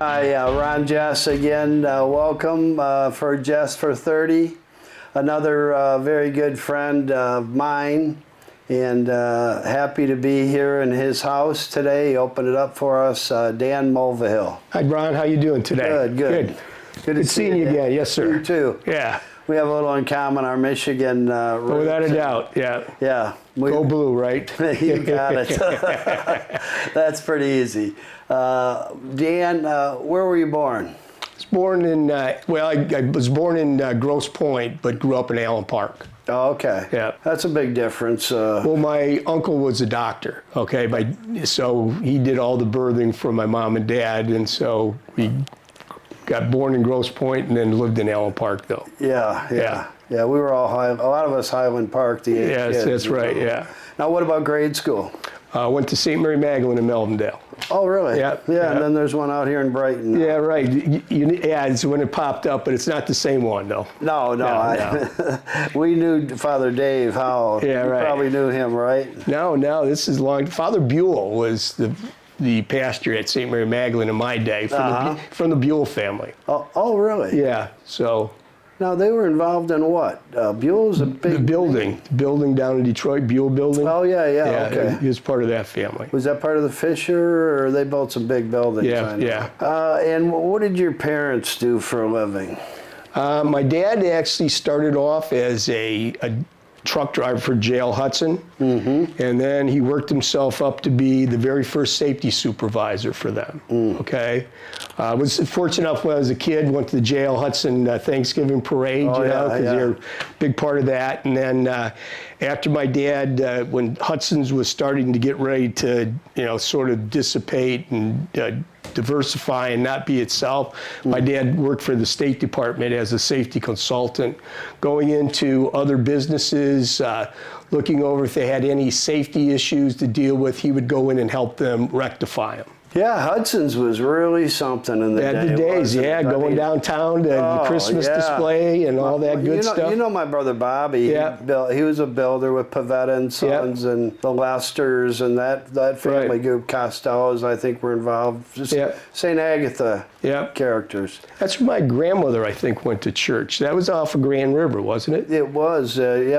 Hi, Ron Jess again. Welcome for Jessfor30, another very good friend of mine, and happy to be here in his house today. He opened it up for us, Dan Mulvihill. Hi, Ron. How you doing today? Good. Good seeing you again. Yes, sir. You too. Yeah. We have a little in common, our Michigan roots. Without a doubt, yeah. Yeah. Go blue, right? You got it. That's pretty easy. Dan, where were you born? I was born in, I was born in Grosse Pointe, but grew up in Allen Park. Oh, okay. Yeah. That's a big difference. Well, my uncle was a doctor, okay? So he did all the birthing for my mom and dad, and so we got born in Grosse Pointe and then lived in Allen Park, though. Yeah, we were all a lot of us Highland Park, the eight Yes, kids, that's right, yeah. Now, what about grade school? Went to St. Mary Magdalene in Melvindale. Oh, really? Yeah. And then there's one out here in Brighton. Yeah, right. Yeah, it's when it popped up, but it's not the same one, though. No. We knew Father Dave Howell. Yeah, you right. probably knew him, right? No, this is long. Father Buell was the pastor at St. Mary Magdalene in my day, from the Buell family. Oh, really? Yeah, so. Now, they were involved in what? Buell's a big... The building down in Detroit, Buell building. Oh, yeah, okay. He was part of that family. Was that part of the Fisher, or they built some big buildings? Yeah. And what did your parents do for a living? My dad actually started off as a truck driver for J.L. Hudson, and then he worked himself up to be the very first safety supervisor for them, okay? I was fortunate enough when I was a kid, went to the J.L. Hudson Thanksgiving parade, because they're a big part of that. And then after my dad, when Hudson's was starting to get ready to, sort of dissipate and diversify and not be itself, my dad worked for the State Department as a safety consultant, going into other businesses, looking over if they had any safety issues to deal with. He would go in and help them rectify them. Yeah, Hudson's was really something in the days. Going downtown to the Christmas display and all that good stuff. You know my brother Bobby. He was a builder with Pavetta and Sons and the Lesters and that family group. Costellos, I think, were involved. Just St. Agatha characters. That's where my grandmother, I think, went to church. That was off of Grand River, wasn't it? It was,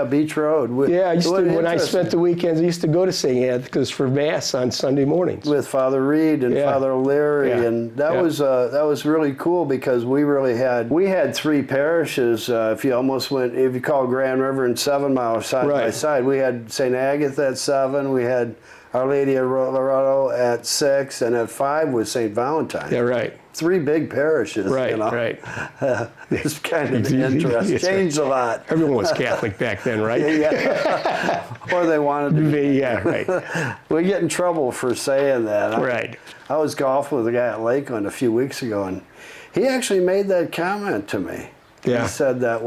Beach Road. I used to, when I spent the weekends, I used to go to St. Agatha's for Mass on Sunday mornings. With Father Reed and Father O'Leary, and that was really cool, because we had three parishes. If you call Grand River and 7 Mile side by side, we had St. Agatha at 7, we had Our Lady of Loretto at 6, and at 5 was St. Valentine. Yeah, right. 3 big parishes. Right. It's kind of interesting. Changed a lot. Everyone was Catholic back then, right? Or they wanted to be. Yeah, right. We get in trouble for saying that. Right. I was golfing with a guy at Lakeland a few weeks ago, and he actually made that comment to me. Yeah. He said that,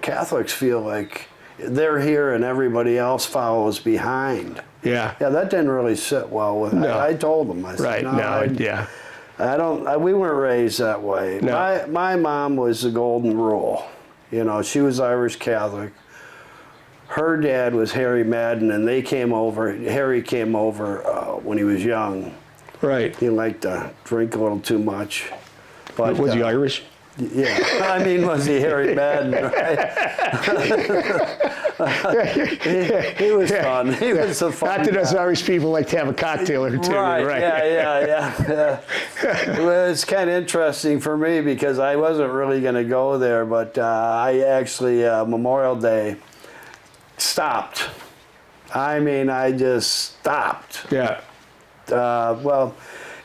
Catholics feel like they're here and everybody else follows behind. Yeah. Yeah, that didn't really sit well with me. I told him. I said, we weren't raised that way. No. My mom was the golden rule. She was Irish Catholic. Her dad was Harry Madden, and Harry came over when he was young. Right. He liked to drink a little too much. But, was he Irish? Yeah. Was he Harry Madden, right? he was fun. He was a fun Not that us Irish people like to have a cocktail or two. Right. Yeah. Well, it's kind of interesting for me, because I wasn't really going to go there, but I actually, Memorial Day, stopped. I just stopped. Yeah.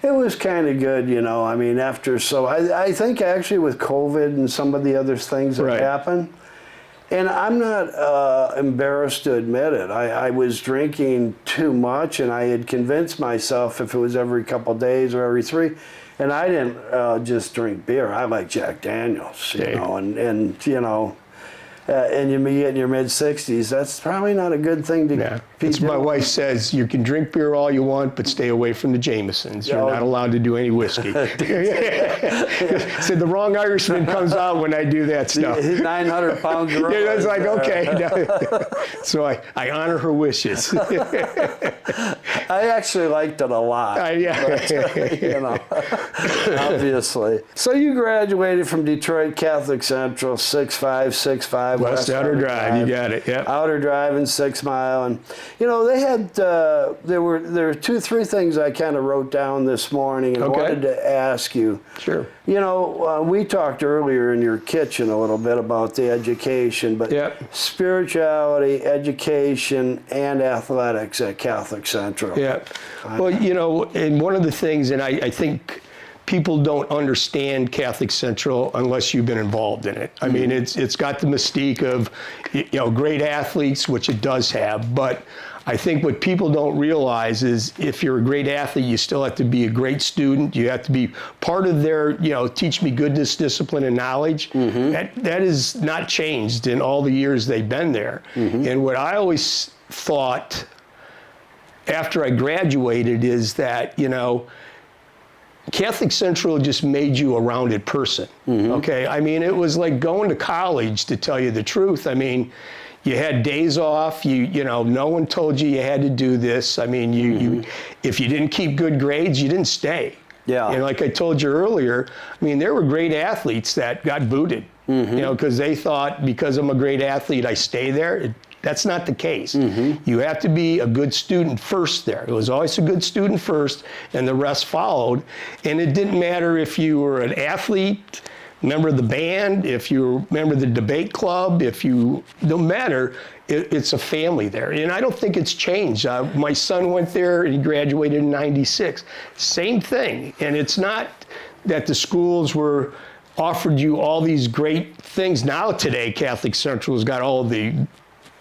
It was kind of good, I think actually with COVID and some of the other things that happened, and I'm not embarrassed to admit it, I was drinking too much, and I had convinced myself if it was every couple of days or every 3, and I didn't just drink beer. I like Jack Daniels, and you get in your mid-60s, that's probably not a good thing to be It's my doing. wife says, you can drink beer all you want, but stay away from the Jamesons. You're not allowed to do any whiskey. Said the wrong Irishman comes out when I do that stuff. 900-pound gorilla. Yeah, it's like, okay. So I honor her wishes. I actually liked it a lot. You know, obviously. So you graduated from Detroit Catholic Central, 6'5", West Outer Drive, you got it. Yep. Outer Drive and 6 Mile, and you know they had there were 3 things I kind of wrote down this morning and wanted to ask you. Sure. You know, we talked earlier in your kitchen a little bit about the education, but spirituality, education, and athletics at Catholic Central. Yeah. Well, you know, and one of the things, and I think people don't understand Catholic Central unless you've been involved in it. I mean, it's got the mystique of, you know, great athletes, which it does have, but I think what people don't realize is if you're a great athlete, you still have to be a great student. You have to be part of their, you know, teach me goodness, discipline, and knowledge. That is not changed in all the years they've been there. And what I always thought after I graduated is that, you know, Catholic Central just made you a rounded person, okay? I mean, it was like going to college, to tell you the truth. I mean, you had days off, you know, no one told you had to do this. I mean, you if you didn't keep good grades, you didn't stay. Yeah. And like I told you earlier, I mean, there were great athletes that got booted, you know, because they thought because I'm a great athlete, I stay there. That's not the case. You have to be a good student first there. It was always a good student first, and the rest followed. And it didn't matter if you were an athlete, member of the band, if you were a member of the debate club, no matter, it's a family there. And I don't think it's changed. My son went there and he graduated in '96. Same thing. And it's not that the schools offered you all these great things. Now today, Catholic Central has got all the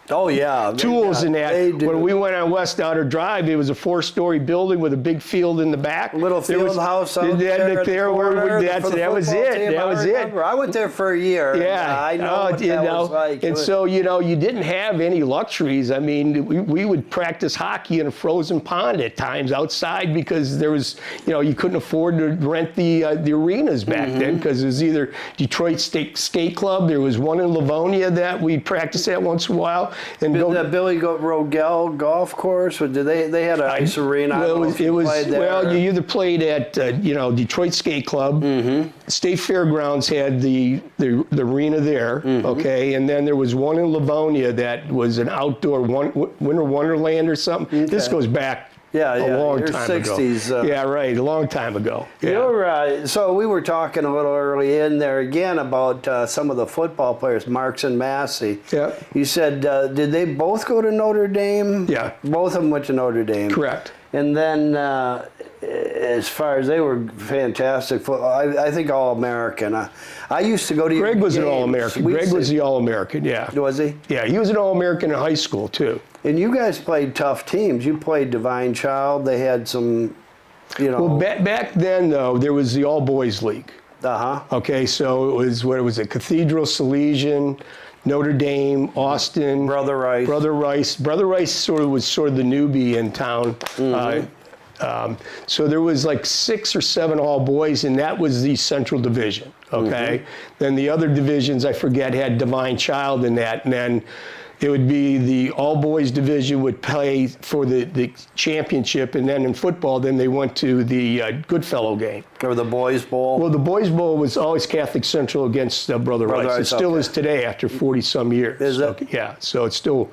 tools in that. When we went on West Outer Drive, it was a 4-story building with a big field in the back. Little field house out there. That was it. That was it. I went there for a year. Yeah, I know what that was like. And so, you know, you didn't have any luxuries. I mean, we would practice hockey in a frozen pond at times outside because there was, you know, you couldn't afford to rent the arenas back then because it was either Detroit Skate Club. There was one in Livonia that we practiced at once in a while. And that Billy Rogel golf course, or did they had an ice arena? Well, you either played at you know, Detroit Skate Club, State Fairgrounds had the arena there, okay, and then there was one in Livonia that was an outdoor winter wonderland or something. This goes back. A long time 60s, ago. Yeah, right, a long time ago. Yeah. You're so we were talking a little early in there again about some of the football players, Marks and Massey. Yeah. You said, did they both go to Notre Dame? Yeah. Both of them went to Notre Dame. Correct. And then, as far as they were fantastic, I think All-American. I used to go to Greg was an All-American. Greg was the All-American, yeah. Was he? Yeah, he was an All-American in high school, too. And you guys played tough teams. You played Divine Child. They had some, you know. Well, back then, though, there was the All-Boys League. Okay, so it was a Cathedral, Salesian, Notre Dame, Austin. Brother Rice. Brother Rice was sort of the newbie in town. So there was like 6 or 7 all boys, and that was the Central Division. Okay, then the other divisions I forget had Divine Child in that, and then it would be the all boys division would play for the championship, and then in football, then they went to the Goodfellow game. Or the Boys Bowl? Well, the Boys Bowl was always Catholic Central against Brother Rice. It still is today after 40-some years. Is it? Okay, yeah, so it's still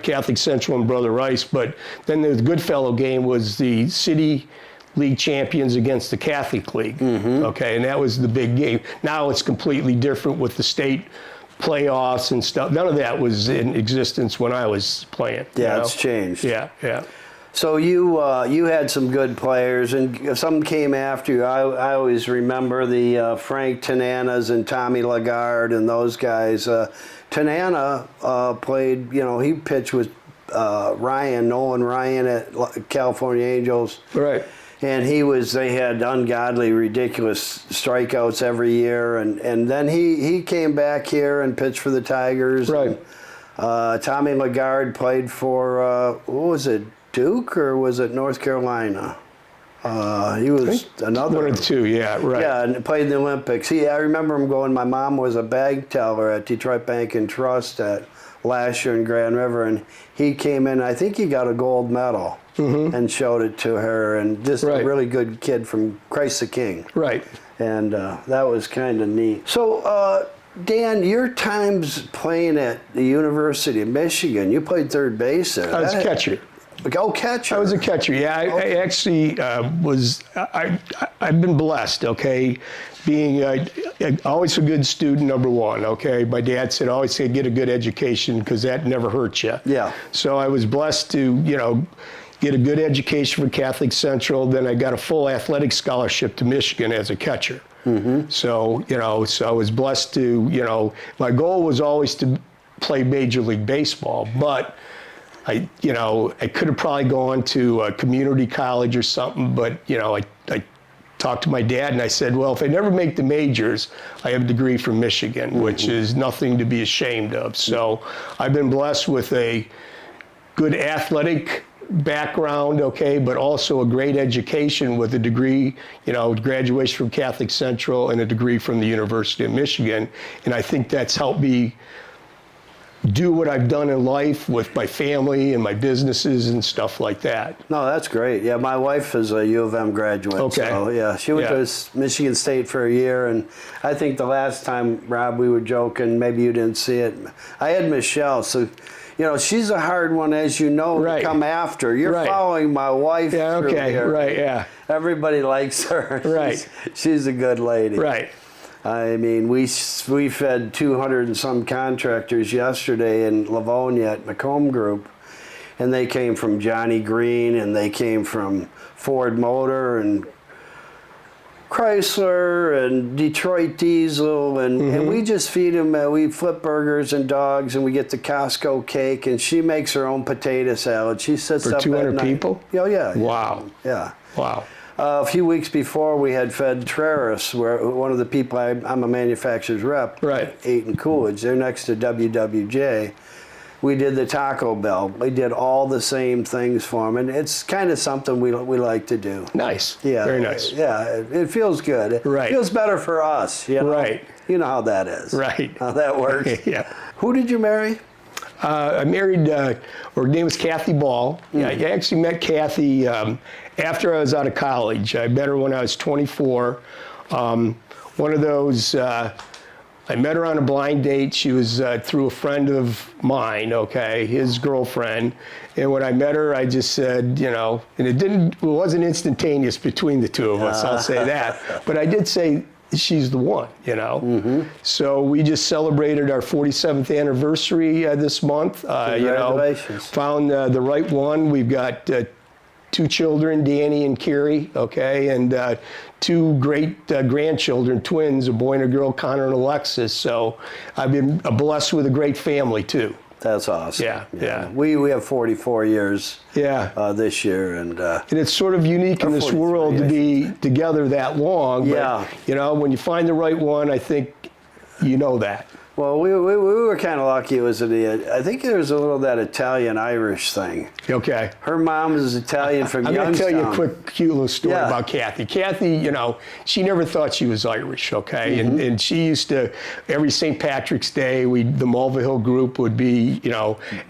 Catholic Central and Brother Rice, but then the Goodfellow game was the City League champions against the Catholic League, okay, and that was the big game. Now it's completely different with the state playoffs and stuff. None of that was in existence when I was playing. Yeah, it's changed. Yeah. So you had some good players, and some came after you. I always remember the Frank Tananas and Tommy Lagarde and those guys. Tanana played, you know, he pitched with Nolan Ryan at California Angels. Right. And they had ungodly, ridiculous strikeouts every year. And then he came back here and pitched for the Tigers. Right. And, Tommy Lagarde played for, what was it, Duke or was it North Carolina? He was another. One or two, yeah, right. Yeah, and played in the Olympics. I remember him going, my mom was a bag teller at Detroit Bank and Trust last year in Grand River, and he came in, I think he got a gold medal and showed it to her, and just a really good kid from Christ the King. Right. And that was kind of neat. So, Dan, your times playing at the University of Michigan, you played third base there. I was a catcher. Oh, catcher. I was a catcher, yeah. I actually was, I've been blessed, okay, being always a good student, number one, okay. My dad said, always say, get a good education because that never hurts you. Yeah. So I was blessed to, get a good education from Catholic Central. Then I got a full athletic scholarship to Michigan as a catcher. So, so I was blessed to, my goal was always to play Major League Baseball, but I could have probably gone to a community college or something, but, I talked to my dad and I said, well, if I never make the majors, I have a degree from Michigan, which is nothing to be ashamed of. So I've been blessed with a good athletic background, okay, but also a great education with a degree, graduation from Catholic Central and a degree from the University of Michigan. And I think that's helped me do what I've done in life with my family and my businesses and stuff like that. No, that's great. Yeah, my wife is a U of M graduate. Okay. So, yeah, she went to Michigan State for a year, and I think the last time, Rob, we were joking, maybe you didn't see it. I had Michelle, so, she's a hard one, as you know, to come after. You're following my wife through here. Right, yeah. Everybody likes her. Right. She's a good lady. Right. I mean, we fed 200 and some contractors yesterday in Livonia at Macomb Group, and they came from Johnny Green, and they came from Ford Motor and Chrysler and Detroit Diesel, and we just feed them. We flip burgers and dogs, and we get the Costco cake, and she makes her own potato salad. She sits up 200 at night. people? Oh, yeah. Wow. Yeah. Wow. A few weeks before, we had fed Traris, where one of the people, I'm a manufacturer's rep, ate in Coolidge. They're next to WWJ. We did the Taco Bell. We did all the same things for them, and it's kind of something we like to do. Nice. Yeah. Very nice. Yeah, it feels good. Right. It feels better for us. Right. You know how that is. Right. How that works. Yeah. Who did you marry? I married, her name was Kathy Ball. Yeah, I actually met Kathy after I was out of college. I met her when I was 24. One of those, I met her on a blind date. She was through a friend of mine, okay, his girlfriend. And when I met her, I just said, and it wasn't instantaneous between the two of us, I'll say that. But I did say, she's the one, So we just celebrated our 47th anniversary this month. Congratulations. Found the right one. We've got 2 children, Danny and Carrie, okay, and 2 great grandchildren, twins, a boy and a girl, Connor and Alexis. So I've been blessed with a great family too. That's awesome. Yeah. We have 44 years this year. And it's sort of unique in this world to be together that long. Yeah. But, when you find the right one, I think you know that. Well, we were kind of lucky. It was I think there was a little of that Italian-Irish thing. Okay. Her mom is Italian from Youngstown. I'm going to tell you a cute little story about Kathy. Kathy, she never thought she was Irish, okay? And she used to, every St. Patrick's Day, the Mulvihill group would be,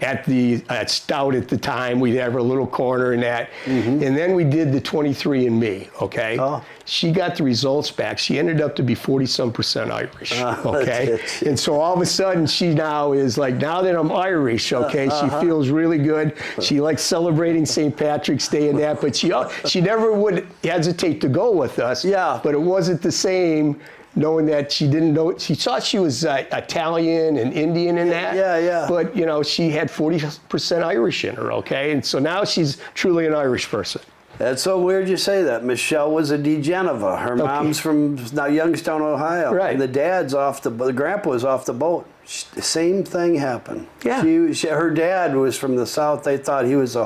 at Stout at the time. We'd have her little corner and that. And then we did the 23andMe, okay? Oh. She got the results back. She ended up to be 40-some% Irish, okay? And so all of a sudden, she now is like, now that I'm Irish, okay, she feels really good. She likes celebrating St. Patrick's Day and that, but she never would hesitate to go with us. Yeah. But it wasn't the same knowing that she didn't know, she thought she was Italian and Indian and that. Yeah. But, she had 40% Irish in her, okay? And so now she's truly an Irish person. That's so weird you say that. Michelle was a DeGenova. Her mom's from Youngstown, Ohio. Right. And the grandpa was off the boat. Same thing happened. Yeah. Her dad was from the South. They thought he was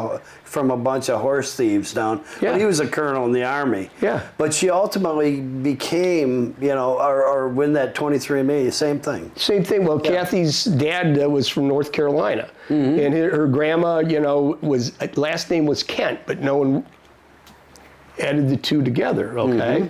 from a bunch of horse thieves down. Yeah. But he was a colonel in the Army. Yeah. But she ultimately became, or win that 23andMe, same thing. Same thing. Well, Kathy's dad was from North Carolina. And her grandma, last name was Kent, but no one added the two together, okay?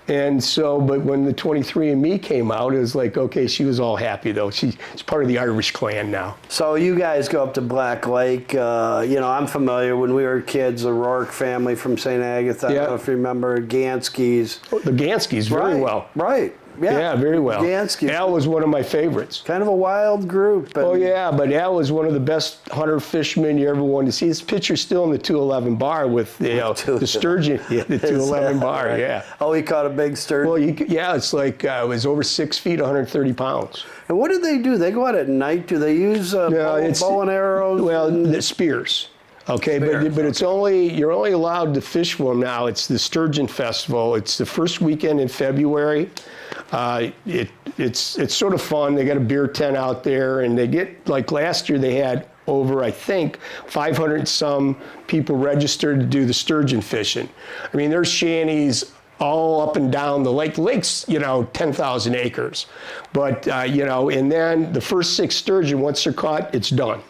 And so, but when the 23andMe came out, it was like, okay, she was all happy though. She's part of the Irish clan now. So you guys go up to Black Lake. I'm familiar. When we were kids, the Rourke family from St. Agatha. I don't know if you remember Gansky's. Oh, the Gansky's, very well. Right. Yeah, very well. Gansky. Al was one of my favorites. Kind of a wild group. Oh yeah, but Al was one of the best hunter fishermen you ever wanted to see. His picture's still in the 211 bar with the sturgeon. Yeah, the 211 bar. Yeah. Oh, he caught a big sturgeon. Well, it's like it was over 6 feet, 130 pounds. And what do they do? They go out at night. Do they use bow and arrows? Well, the spears. Okay, but it's you're only allowed to fish for them now. It's the Sturgeon Festival. It's the first weekend in February. It's sort of fun. They got a beer tent out there, and they get, like last year they had over, I think, 500 some people registered to do the sturgeon fishing. I mean, there's shanties all up and down the lake. The lake's, 10,000 acres. But, and then the first 6 sturgeon, once they're caught, it's done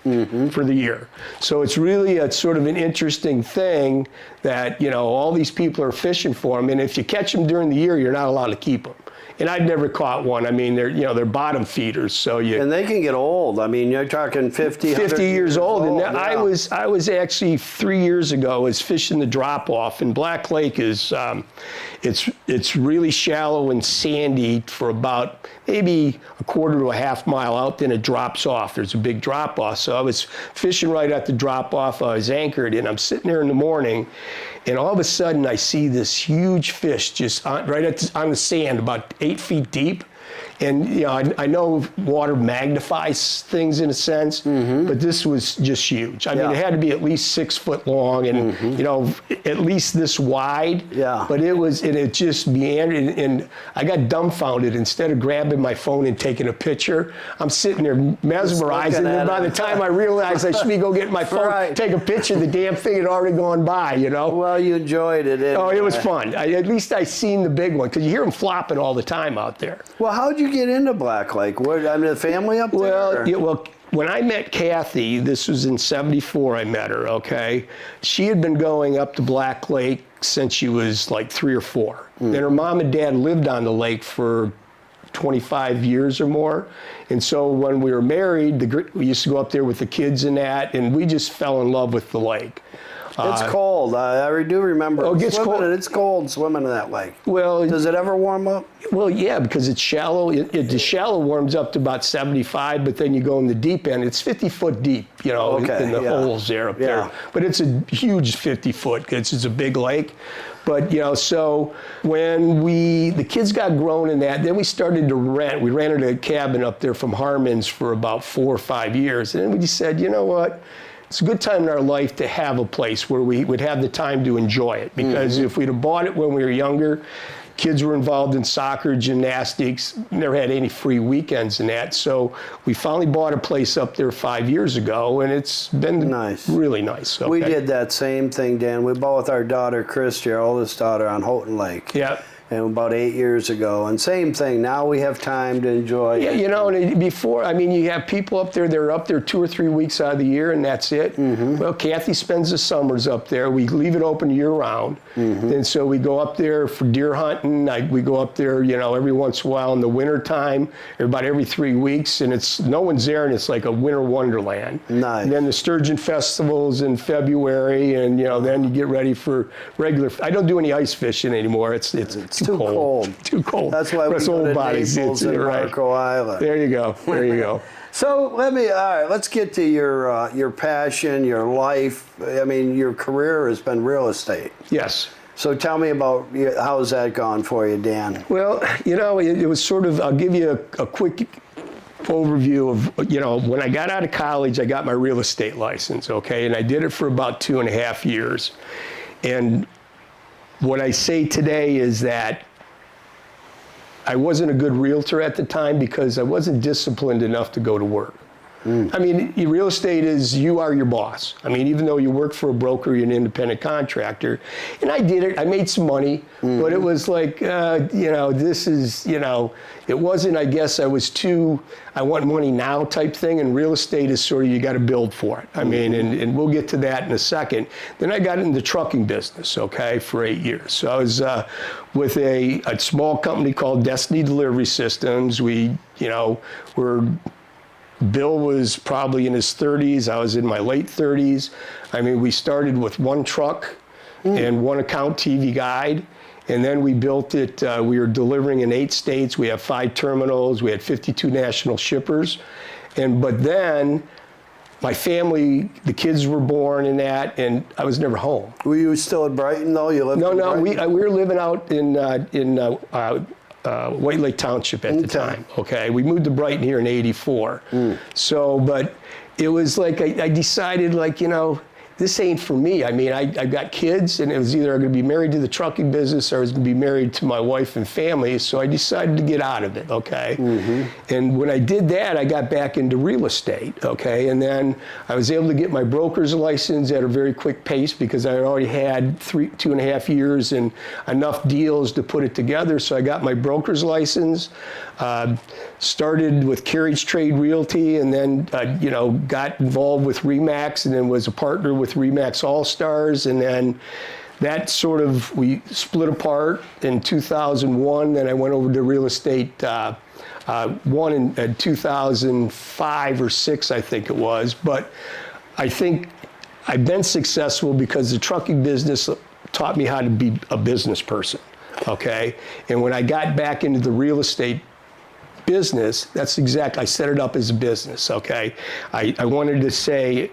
for the year. So it's really a sort of an interesting thing that, all these people are fishing for them. And if you catch them during the year, you're not allowed to keep them. And I've never caught one. I mean, they're bottom feeders, so and they can get old. I mean, you're talking 50 years old. And yeah. I was actually 3 years ago was fishing the drop off, and Black Lake is it's really shallow and sandy for about maybe a quarter to a half mile out. Then it drops off. There's a big drop off. So I was fishing right at the drop off. I was anchored, and I'm sitting there in the morning, and all of a sudden I see this huge fish just on the sand, about 8 feet deep. And I know water magnifies things in a sense, but this was just huge. I mean, it had to be at least 6 foot long and at least this wide. Yeah. But it just meandered, and I got dumbfounded. Instead of grabbing my phone and taking a picture, I'm sitting there mesmerized. And then by the time I realized I should be go get my phone, take a picture, the damn thing had already gone by. Well, you enjoyed it. Oh, it was fun. At least I seen the big one, because you hear them flopping all the time out there. Well, how'd you get into Black Lake? The family up there? Well, when I met Kathy, this was in '74 I met her, okay? She had been going up to Black Lake since she was like 3 or 4. Then her mom and dad lived on the lake for 25 years or more. And so when we were married, we used to go up there with the kids and that, and we just fell in love with the lake. It's cold. I do remember. Oh, it gets cold. It's cold swimming in that lake. Well, does it ever warm up? Well, yeah, because it's shallow. The shallow warms up to about 75, but then you go in the deep end. It's 50 foot deep, in the holes there up there. But it's a huge 50 foot because it's a big lake. But, so when the kids got grown in that, then we started to rent. We rented a cabin up there from Harmon's for about 4 or 5 years. And then we just said, you know what? It's a good time in our life to have a place where we would have the time to enjoy it. Because if we'd have bought it when we were younger, kids were involved in soccer, gymnastics, never had any free weekends and that. So we finally bought a place up there 5 years ago, and it's been really nice. Okay. We did that same thing, Dan. We bought with our daughter, Christy, our oldest daughter, on Houghton Lake. Yeah. And about 8 years ago, and same thing. Now we have time to enjoy. Yeah, and before, you have people up there. They're up there 2 or 3 weeks out of the year, and that's it. Well, Kathy spends the summers up there. We leave it open year round, and so we go up there for deer hunting. We go up there, every once in a while in the winter time, about every 3 weeks, and no one's there, and it's like a winter wonderland. Nice. And then the Sturgeon Festival's in February, and then you get ready for regular. I don't do any ice fishing anymore. It's too cold. Too cold. That's why we go to Naples and Marco Island. There you go. So let's get to your passion, your life. Your career has been real estate. Yes. So tell me about how's that gone for you, Dan? Well, it was sort of, I'll give you a quick overview of, when I got out of college, I got my real estate license, okay? And I did it for about 2.5 years. And what I say today is that I wasn't a good realtor at the time because I wasn't disciplined enough to go to work. I mean, real estate is, you are your boss. I mean, even though you work for a broker, you're an independent contractor. And I did it, I made some money, but it was like, this is, it wasn't, I guess I was too, I want money now type thing, and real estate is sort of, you got to build for it. I mean, and we'll get to that in a second. Then I got into the trucking business, okay, for 8 years. So I was with a small company called Destiny Delivery Systems. We, Bill was probably in his 30s. I was in my late 30s. I mean, we started with one truck and one account TV guide. And then we built it. We were delivering in 8 states. We have 5 terminals. We had 52 national shippers. But then my family, the kids were born and that, and I was never home. Were you still at Brighton though? You lived in Brighton? We were living out in White Lake Township at the time. Okay, we moved to Brighton here in '84. So, but it was like I decided, like, this ain't for me. I mean, I've got kids, and it was either I'm going to be married to the trucking business or I was going to be married to my wife and family. So I decided to get out of it. Okay, and when I did that, I got back into real estate. Okay, and then I was able to get my broker's license at a very quick pace because I already had 2.5 years and enough deals to put it together. So I got my broker's license. Started with Carriage Trade Realty, and then got involved with Remax, and then was a partner with Remax All Stars, and then that sort of, we split apart in 2001. Then I went over to real estate one in 2005 or 6, I think it was. But I think I've been successful because the trucking business taught me how to be a business person. Okay, and when I got back into the real estate business, that's exactly, I set it up as a business, okay? I wanted to say,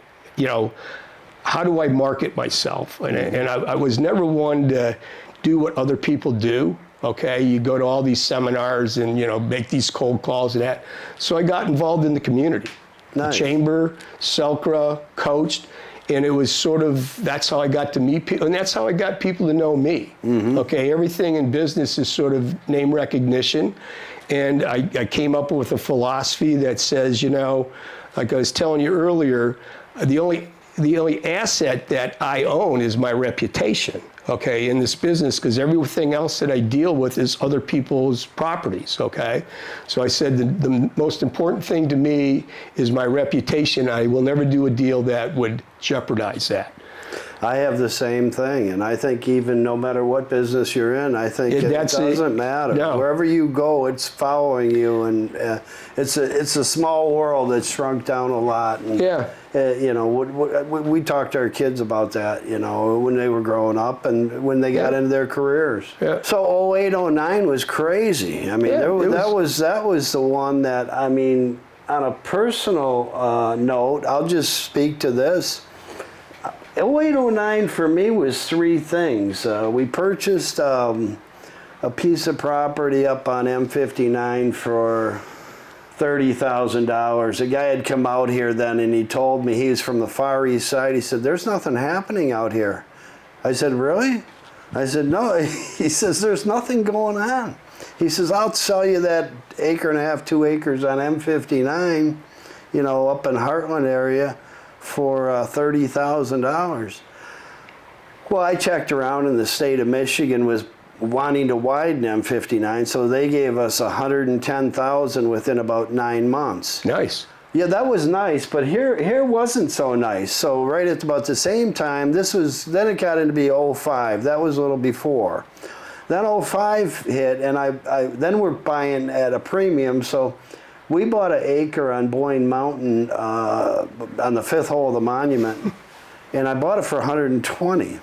how do I market myself? And I was never one to do what other people do, okay? You go to all these seminars and, make these cold calls and that. So I got involved in the community. Nice. The chamber, Selcra, coached, and it was sort of, that's how I got to meet people, and that's how I got people to know me, okay? Everything in business is sort of name recognition. And I came up with a philosophy that says, like I was telling you earlier, the only asset that I own is my reputation, okay, in this business, because everything else that I deal with is other people's properties, okay? So I said the most important thing to me is my reputation. I will never do a deal that would jeopardize that. I have the same thing, and I think even no matter what business you're in, I think it doesn't matter. No. Wherever you go, it's following you, and it's a small world that's shrunk down a lot. And, we talked to our kids about that, when they were growing up and when they got into their careers. Yeah. So 08, 09 was crazy. I mean, that was the one that, I mean, on a personal note, I'll just speak to this. 08, 09 for me was 3 things. We purchased a piece of property up on M59 for $30,000. A guy had come out here then, and he told me, he was from the Far East Side. He said, "There's nothing happening out here." I said, "Really?" I said, "No." He says, "There's nothing going on." He says, "I'll sell you that 1.5 acres, 2 acres on M59, up in Heartland area, for $30,000. Well, I checked around, and the state of Michigan was wanting to widen M59, so they gave us $110,000 within about 9 months. Nice. Yeah, that was nice, but here wasn't so nice. So right at about the same time, then it got into be 05. That was a little before. Then 05 hit, and then we're buying at a premium, so we bought an acre on Boyne Mountain on the 5th hole of the monument, and I bought it for $120,000.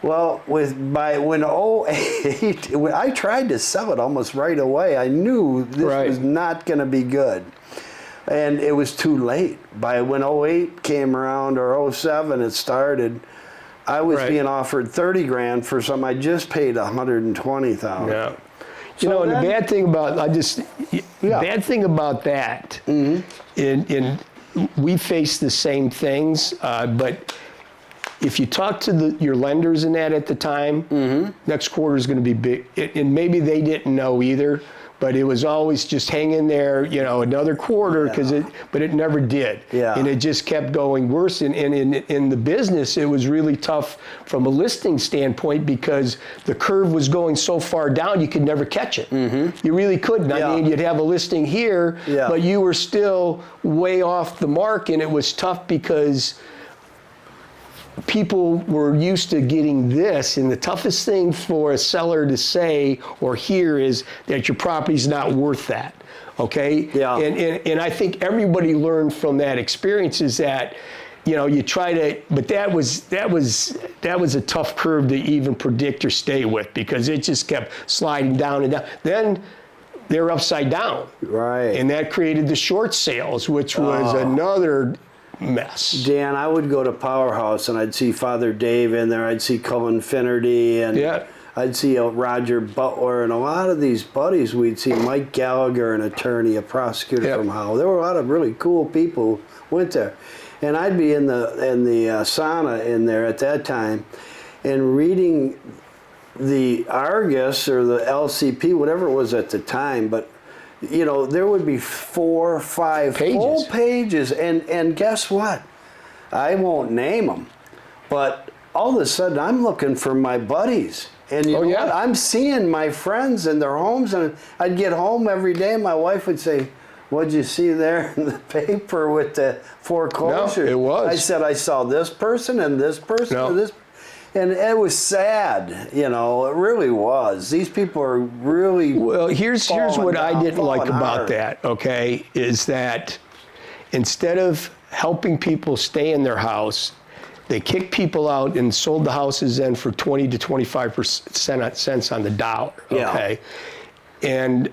Well, when 08, I tried to sell it almost right away. I knew this was not going to be good, and it was too late. By when 08 came around, or 07 it started, I was being offered $30,000 for something I just paid $120,000. Yeah. So and the bad thing about bad thing about that, we face the same things, but if you talk to your lenders in that at the time, next quarter is going to be big. And maybe they didn't know either, but it was always just hang in there, another quarter, but it never did. Yeah. And it just kept going worse. And in the business, it was really tough from a listing standpoint because the curve was going so far down, you could never catch it. You really couldn't. Yeah. I mean, you'd have a listing here, but you were still way off the mark, and it was tough because people were used to getting this, and the toughest thing for a seller to say or hear is that your property's not worth that, okay? Yeah. And I think everybody learned from that experience is that, you try to, but that was a tough curve to even predict or stay with because it just kept sliding down and down. Then they're upside down. Right. And that created the short sales, which was another mess. Dan, I would go to Powerhouse and I'd see Father Dave in there. I'd see Cullen Finnerty and I'd see Roger Butler and a lot of these buddies. We'd see Mike Gallagher, an attorney, a prosecutor from Howell. There were a lot of really cool people who went there. And I'd be in the sauna in there at that time and reading the Argus or the LCP, whatever it was at the time, but there would be 4 or 5 full pages, and guess what? I won't name them, but all of a sudden I'm looking for my buddies, and you know what? I'm seeing my friends in their homes, and I'd get home every day, and my wife would say, "What'd you see there in the paper with the foreclosure?" No, it was. I said, "I saw this person and this person and this." And it was sad, it really was. These people are really Well, here's what I didn't like about hard. that, okay, is that instead of helping people stay in their house, they kicked people out and sold the houses then for 20 to 25% cents on the dollar, okay? And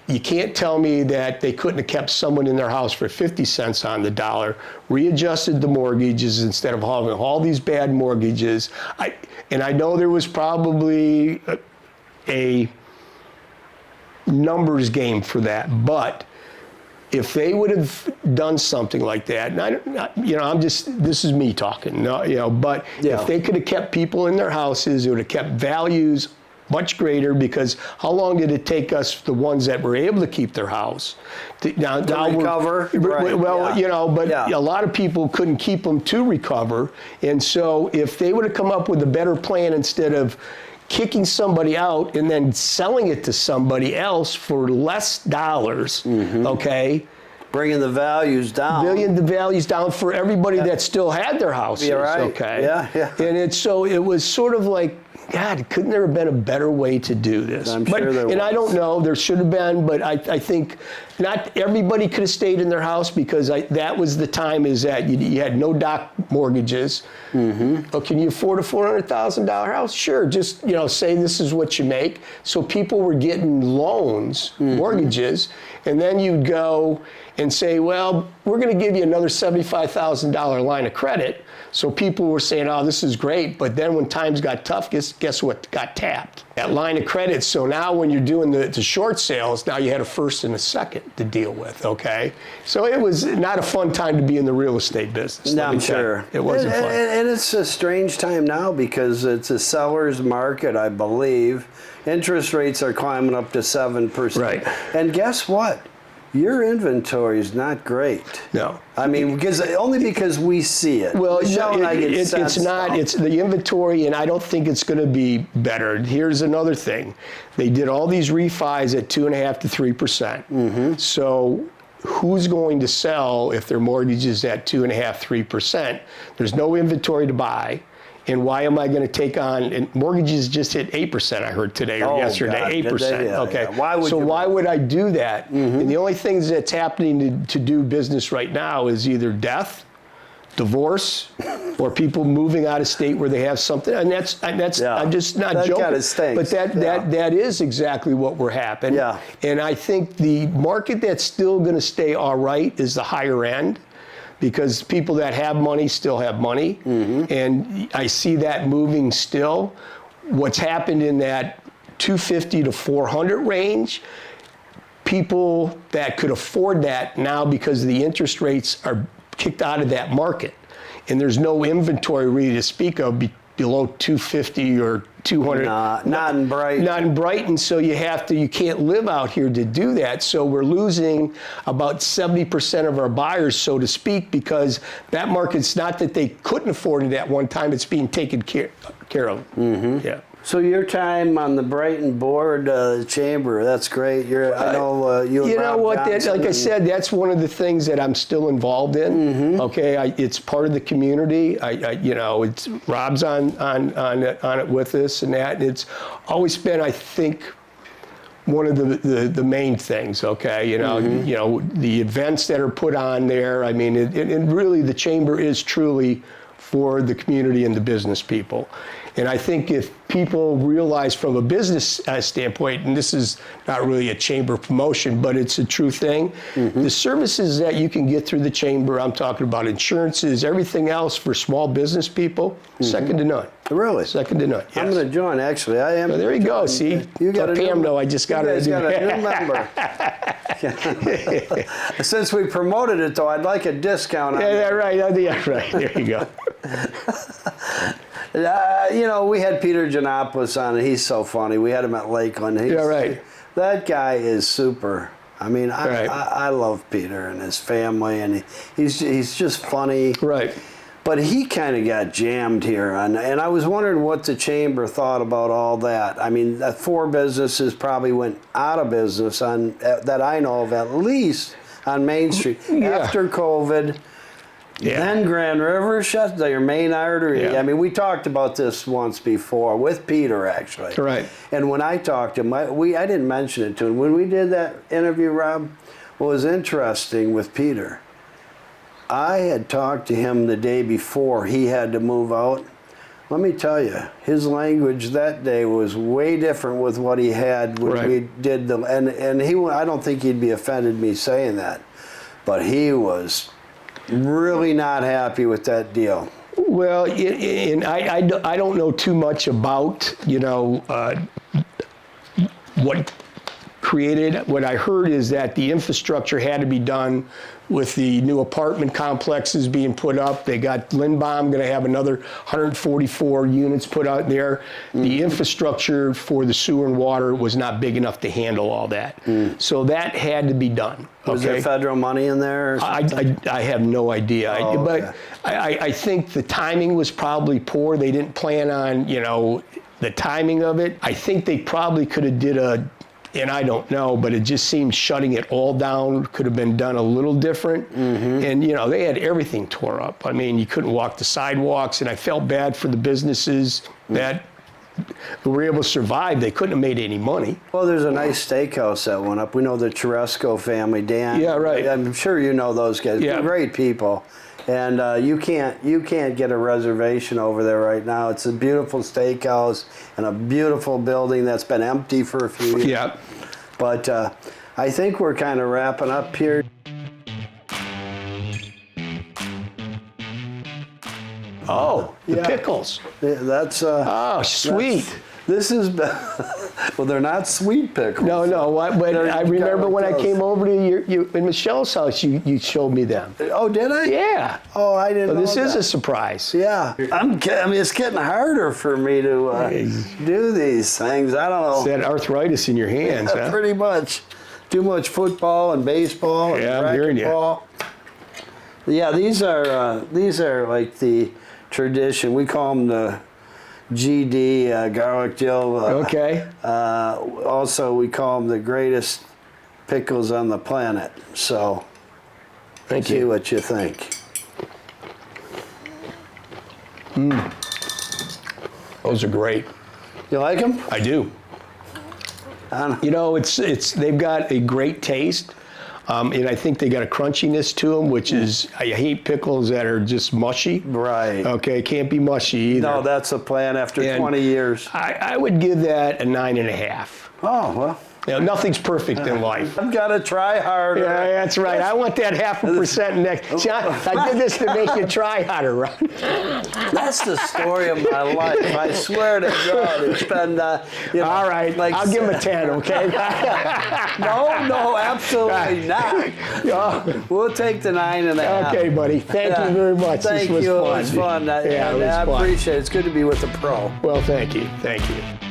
you can't tell me that they couldn't have kept someone in their house for 50 cents on the dollar, readjusted the mortgages instead of having all these bad mortgages. And I know there was probably a numbers game for that, but if they would have done something like that, and this is me talking, but if they could have kept people in their houses, it would have kept values much greater, because how long did it take us, the ones that were able to keep their house, to recover? But a lot of people couldn't keep them to recover. And so if they would have come up with a better plan instead of kicking somebody out and then selling it to somebody else for less dollars, okay? Bringing the values down. The values down for everybody that still had their houses, okay? Yeah. And it was sort of like, God, couldn't there have been a better way to do this? I'm sure there was. And I don't know, there should have been, but I think not everybody could have stayed in their house, because that was the time is that you had no doc mortgages. Oh, can you afford a $400,000 house? Sure, just say this is what you make. So people were getting loans, mortgages, and then you'd go and say, well, we're going to give you another $75,000 line of credit. So people were saying, oh, this is great. But then when times got tough, guess what got tapped? That line of credit. So now when you're doing the short sales, now you had a first and a second to deal with, okay? So it was not a fun time to be in the real estate business. No, I'm sure. It wasn't fun. And it's a strange time now because it's a seller's market, I believe. Interest rates are climbing up to 7%. Right. And guess what? Your inventory is not great. No. I mean, only because we see it. Well, it's not. It's the inventory, and I don't think it's going to be better. Here's another thing. They did all these refis at 2.5% to 3%. So who's going to sell if their mortgage is at 2.5%, 3%? There's no inventory to buy. And why am I going to take on, and mortgages just hit 8%, I heard today or yesterday, God. 8%. Okay. Yeah. Why would I do that? And the only things that's happening to do business right now is either death, divorce, or people moving out of state where they have something. And that's I'm just not that joking. Kind of stinks. But that is exactly what we're happening. Yeah. And I think the market that's still going to stay all right is the higher end, because people that have money still have money. And I see that moving still. What's happened in that 250 to 400 range, people that could afford that now, because the interest rates are kicked out of that market. and there's no inventory really to speak of below 250 or 200. Not in Brighton. Not in Brighton, so you can't live out here to do that. So we're losing about 70% of our buyers, so to speak, because that market's not that they couldn't afford it at one time, it's being taken care of. Mm-hmm. Yeah. So your time on the Brighton board, chamber, that's great. I know you. You know what? Like I said, that's one of the things that I'm still involved in. Mm-hmm. Okay, it's part of the community. It's Rob's on it with us and that. And it's always been, I think, one of the main things. Okay, the events that are put on there. I mean, and really, the chamber is truly for the community and the business people. And I think if people realize from a business standpoint, and this is not really a chamber promotion, but it's a true thing, the services that you can get through the chamber, I'm talking about insurances, everything else for small business people, second to none. Really? Second to none, yes. I'm going to join, actually. I am. Well, there you go, see? You got Let Pam know I just got a new member. Since we promoted it, though, I'd like a discount on it. Yeah, right. Yeah, right. There you go. We had Peter Janopoulos on, and he's so funny. We had him at Lakeland. Yeah, right. That guy is super. I mean, Right. I love Peter and his family, and he's just funny. Right. But he kind of got jammed here, and I was wondering what the chamber thought about all that. I mean, 4 businesses probably went out of business that I know of, at least on Main Street after COVID. Yeah. Then Grand River shut their main artery. Yeah. I mean, we talked about this once before with Peter, actually. Right. And when I talked to him, I didn't mention it to him. When we did that interview, Rob, what was interesting with Peter, I had talked to him the day before he had to move out. Let me tell you, his language that day was way different with what he had when we did and I don't think he'd be offended me saying that, but he was really not happy with that deal. Well, and I don't know too much about, what created. What I heard is that the infrastructure had to be done with the new apartment complexes being put up. They got Lindbaum going to have another 144 units put out there. The infrastructure for the sewer and water was not big enough to handle all that. So that had to be done. Was there federal money in there? Or I have no idea. But I think the timing was probably poor. They didn't plan on, the timing of it. I think they probably could have did and I don't know, but it just seems shutting it all down could have been done a little different. And, they had everything tore up. I mean, you couldn't walk the sidewalks, and I felt bad for the businesses that were able to survive. They couldn't have made any money. Well, there's a nice steakhouse that went up. We know the Teresco family, Dan. Yeah, right. I'm sure you know those guys. Yeah. They're great people. And you can't get a reservation over there right now. It's a beautiful steakhouse and a beautiful building that's been empty for a few years. Yeah. But I think we're kind of wrapping up here. Oh, the pickles. Yeah, that's Oh, sweet. This is well, they're not sweet pickles. No, but I remember when I close. came over to you in Michelle's house, you showed me them. Oh, did I? Yeah. Oh, I didn't know This is that. a surprise. Yeah. I mean, it's getting harder for me to do these things. I don't know. It's that arthritis in your hands, huh? Pretty much. Too much football and baseball and I'm hearing you. racquetball. Yeah, these are like the tradition. We call them the GD, garlic dill. Okay. Also, we call them the greatest pickles on the planet. So, Thank see you. what you think. Those are great. You like them? I do. They've got a great taste. And I think they got a crunchiness to them, which is, I hate pickles that are just mushy. Right. Okay, can't be mushy either. No, that's a plan after And 20 years. I would give that a 9.5. Oh, well. You know, nothing's perfect in life. I've got to try harder. Yeah, that's right. I want that 0.5% next. See, I did this to make you try harder, Ron. That's the story of my life. I swear to God, it's been, you know, all right, like, I'll give him a 10, okay? No, absolutely not. We'll take the 9.5. Okay, buddy. Thank you very much. Thank this was you. fun. It was fun. I it was fun. appreciate it. It's good to be with a pro. Well, thank you. Thank you.